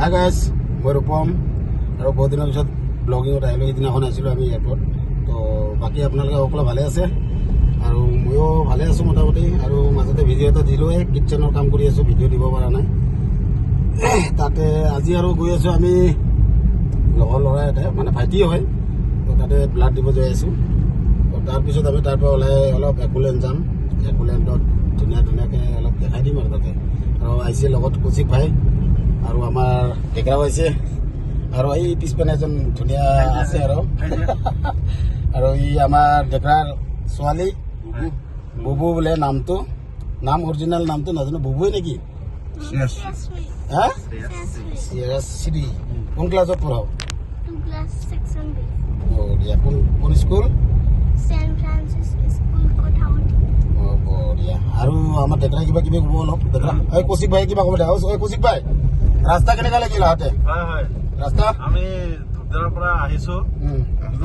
Hi guys, মই ৰূপম আৰু বহুত দিনৰ পিছত ব্লগিঙত আহিলোঁ। সেইদিনাখন আহিছিলোঁ আমি এয়াৰপৰ্ট। তো বাকী আপোনালোকে সকলো ভালে আছে আৰু ময়ো ভালে আছোঁ মোটামুটি। আৰু মাজতে ভিডিঅ' এটা দিলোঁৱে, কিটচেনৰ কাম কৰি আছোঁ, ভিডিঅ' দিব পৰা নাই। তাতে আজি আৰু গৈ আছোঁ আমি লগৰ ল'ৰা এটা, মানে ভাইটি হয়। তো তাতে ব্লাড দিব যাই আছোঁ। তো তাৰপিছত আমি তাৰ পৰা ওলাই অলপ একোলেণ্ড যাম। একোলেণ্ডত ধুনীয়াকৈ অলপ দেখাই দিম আৰু তাতে। আৰু আহিছে লগত কৌশিক ভাই আৰু আমাৰ ডেকৰাও আহিছে। আৰু এই পিছপিনে এজন ধুনীয়া আছে আৰু ই আমাৰ ডেকৰাৰ ছোৱালী বুবু বোলে নামটো, নাম অৰিজিনেল নামটো নাজানো, বুবুৱে নেকি? হা শ্ৰী কোন ক্লাছত পঢ়াও? বঢ়িয়া। কোন স্কুল? বঢ়িয়া। আৰু আমাৰ ডেকৰাই কিবা কিবি ক'ব অলপ। ডেকৰা এই কৌশিক ভাই কিবা ক'ব দে। কৌশিক ভাই, ৰাস্তা কেনেকুৱা লাগিল আহোঁতে? ৰাস্তা আমি ধূপদাৰৰ পৰা আহিছো।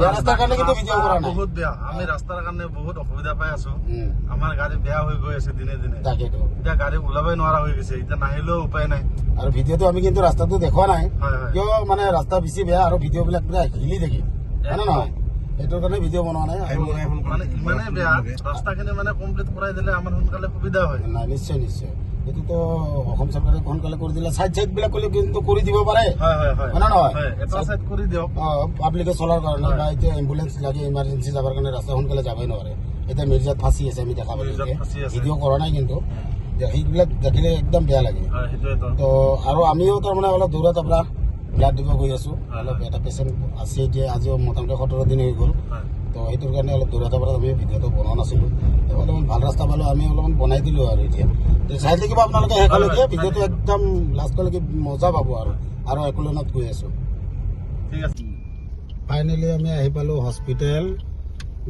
ৰাস্তাৰ কাৰণে কিন্তু ভিডিঅ' কৰা নাই। বহুত বেয়া, আমি ৰাস্তাৰ কাৰণে বহুত অসুবিধা পাই আছো। আমাৰ গাড়ী বেয়া হৈ গৈ আছে দিনে দিনে। তাকেতো এতিয়া গাড়ী ওলাবই নোৱাৰা হৈ গৈছে, এতিয়া নাহিলেও উপায় নাই। আৰু ভিডিঅ'টো আমি কিন্তু ৰাস্তাটো দেখুওৱা নাই, কিয় মানে ৰাস্তা বেছি বেয়া আৰু ভিডিঅ' বিলাক পুৰা হিলি থাকি, হয় নে নহয়? সেইটোৰ কাৰণে ভিডিঅ' বনোৱা নাই। মানে ইমানেই বেয়া, ৰাস্তাখিনি মানে কমপ্লিট কৰাই দিলে আমাৰ সোনকালে সুবিধা হয়। নাই, নিশ্চয় নিশ্চয়। এইটোতো অসম চৰকাৰে সোনকালে কৰি দিলে। চাইড বিলাক কিন্তু কৰি দিব পাৰে, হয় নে নহয়? এটা চাইড কৰি দিয়ক। পাব্লিকে চলাৰ কাৰণে বা এতিয়া এম্বুলেঞ্চ লাগে, ইমাৰ্জেঞ্চি যাবৰ কাৰণে ৰাস্তা সোনকালে যাবই নোৱাৰে। এতিয়া মিৰ্জাত ফাঁচি আছে, আমি দেখা পালোঁ। ভিডিঅ' কৰা নাই কিন্তু সেইবিলাক দেখিলে একদম বেয়া লাগে। তো আৰু আমিও তাৰমানে অলপ দূৰত আপোনাৰ ব্লাড দিব গৈ আছোঁ। অলপ এটা পেচেণ্ট আছে এতিয়া, আজিও মোটামুটি 17 দিন হৈ গ'ল। তো সেইটোৰ কাৰণে অলপ দূৰতৰ পৰা আমি ভিডিঅ'টো বনোৱা নাছিলোঁ। অলপমান ভাল ৰাস্তা পালোঁ, আমি অলপমান বনাই দিলোঁ আৰু এতিয়া চাই থাকিব আপোনালোকে শেষলৈকে। ভিডিঅ'টো একদম লাষ্টলৈকে মজা পাব আৰু একোলেণ্ডত গৈ আছোঁ। ঠিক আছে। ফাইনেলি আমি আহি পালোঁ হস্পিটেল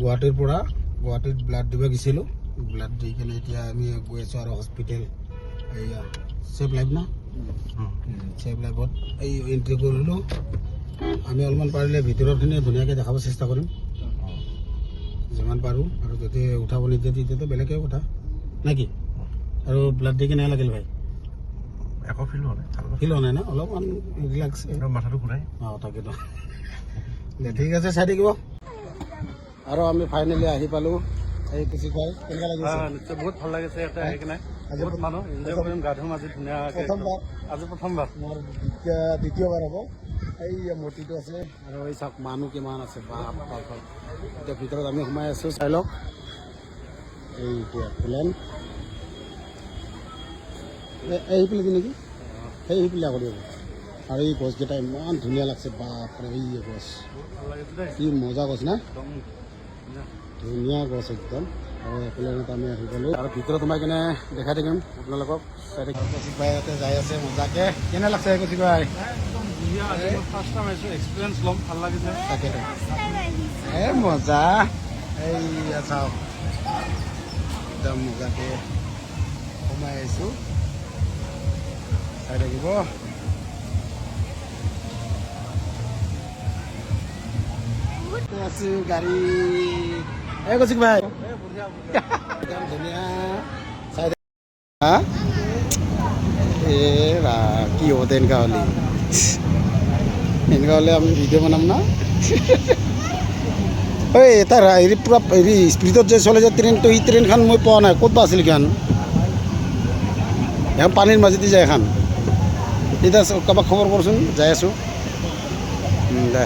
গুৱাহাটীৰ পৰা। গুৱাহাটীত ব্লাড দিব গৈছিলোঁ। ব্লাড দি কিনে এতিয়া আমি গৈ আছোঁ আৰু হস্পিটেল। এইয়া ছেভ লাইফ না, ছেভ লাইফত এই এণ্ট্ৰি কৰিলোঁ। আমি অলপমান পাৰিলে ভিতৰৰখিনি ধুনীয়াকৈ দেখাব চেষ্টা কৰিম যিমান পাৰোঁ। আৰু যদি উঠাব নিদিয়ে তেতিয়াতো বেলেগে কথা নে কি? আৰু ব্লাড দি কেনে লাগিল ভাই? একো ফিল হোৱা নাই। ফিল হোৱা নাই না? অলপমান ৰিলেক্স, মাথাটো ঘূৰাই। তাকেতো। ঠিক আছে, চাই থাকিব। আৰু আমি ফাইনেলি আহি পালোঁ। এই কৌশিক ভাই, কেনেকুৱা লাগিছে? নিশ্চয় বহুত ভাল লাগিছে ইয়াতে আহি কিনে। বহুত মানুহ এনজয় কৰিম, গা ধুম আজি ধুনীয়াকৈ। আজি প্ৰথমবাৰ, মোৰ দ্বিতীয়বাৰ হ'ব। এই মূৰ্তিটো আছে আৰু এই চাওক মানুহ কিমান আছে। এতিয়া ভিতৰত আমি সোমাই আছোঁ, চাই লওক। এইটো একোলেণ্ড, এইফালে নেকি? সেইফালে আকৌ দিব। আৰু এই গছকেইটা ইমান ধুনীয়া লাগছে, বাপৰে। এই গছ কি মজা গছ না, ধুনীয়া গছ একদম। আৰু একোলেণ্ডত আমি আহি গ'লোঁ আৰু ভিতৰত সোমাই কিনে দেখাই থাকিম আপোনালোকক। কৌশিক ভাই ইয়াতে যাই আছে মজাকে। কেনে লাগছে কৌশিক ভাই? ফাৰ্ষ্ট টাইম আহিছোঁ, এক্সপিৰিয়েঞ্চ ল'ম, ভাল লাগিছে। তাকেতো মজা। এই চাওক একদম মজাকে সোমাই আহিছোঁ, চাই থাকিব। আছোঁ গাড়ী। এই কৌশিক ভাই একদম ধুনীয়া চাই কি হ'ব এনেকুৱা হ'লে আমি ভিডিঅ' বনাম না। ঐ এটা হেৰি পূৰা হেৰি স্পীডত যে চলে যে ট্ৰেইনটো, এই ট্ৰেইনখন মই পোৱা নাই, ক'ত বা আছিল এইখন? এখন পানীৰ মাজেদি যায় এখন। এতিয়া কাৰোবাক খবৰ কৰচোন, যাই আছোঁ। দে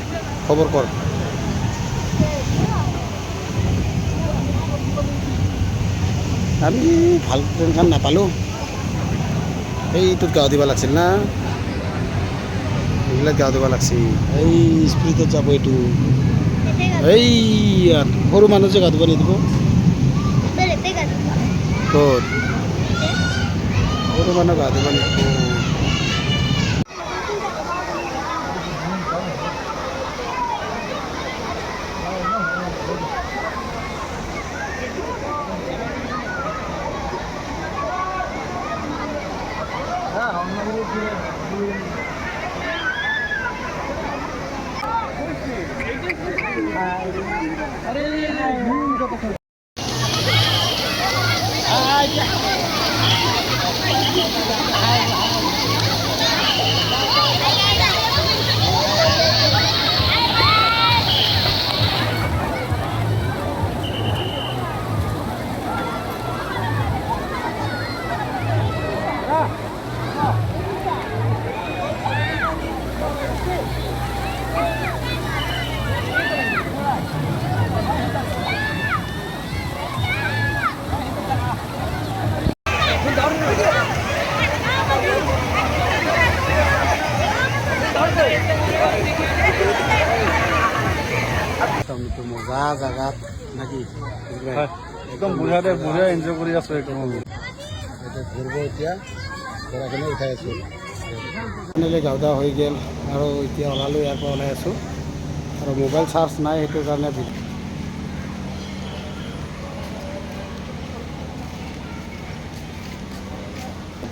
খবৰ কৰ। আমি ভাল ট্ৰেইনখন নাপালোঁ, এইটোত গাঁও দিব লাগিছিল না, এইবিলাক গাঁও দিব লাগিছিল। এই স্পীডত যাব এইটো। এই সৰু মানুহ যে গা ধুব নিদিব। ক'ত সৰু মানুহ গা ধুব নিদিব? মজা জাগাত নাকি হয় একদম বঢ়িয়া এনজয় কৰি আছো একদম ঘূৰিব এতিয়া ঘোঁৰাখিনি উঠাই আছোঁ ফাইনেলি গাঁৱদা হৈ গ'ল আৰু এতিয়া ওলালোঁ ইয়াৰ পৰা ওলাই আছোঁ আৰু মোবাইল চাৰ্জ নাই সেইটো কাৰণে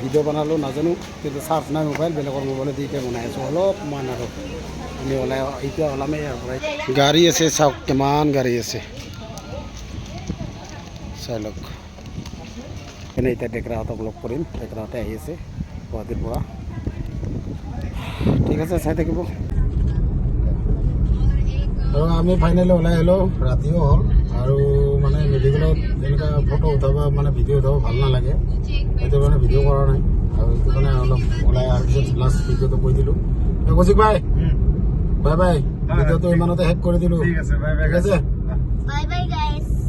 ভিডিঅ' বনালোঁ নাজানো কিন্তু চাৰ্জ নাই মোবাইল বেলেগৰ মোবাইলত দি এতিয়া বনাই আছোঁ অলপমান আৰু আমি ওলাই এতিয়া ওলামেই ইয়াৰ পৰাই গাড়ী আছে চাওক কিমান গাড়ী আছে চাই লওক এনে এতিয়া ডেকৰাহঁতক লগ কৰিম ডেকৰাহঁতে আহি আছে গুৱাহাটীৰ পৰা ঠিক আছে চাই থাকিব আৰু আমি ফাইনেলি ওলাই আহিলোঁ ৰাতিও হ'ল আৰু মানে মেডিকেলত এনেকুৱা ফটো উঠাব মানে ভিডিঅ' উঠাব ভাল নালাগে সেইটো কাৰণে ভিডিঅ' কৰা নাই আৰু সেইটো কাৰণে অলপ ওলাই অহাৰ পিছত লাষ্ট ভিডিঅ'টো কৈ দিলোঁ কৌশিক ভাই বাই বাই ভিডিঅ'টো ইমানতে শেষ কৰি দিলোঁ ঠিক আছে Bye bye guys.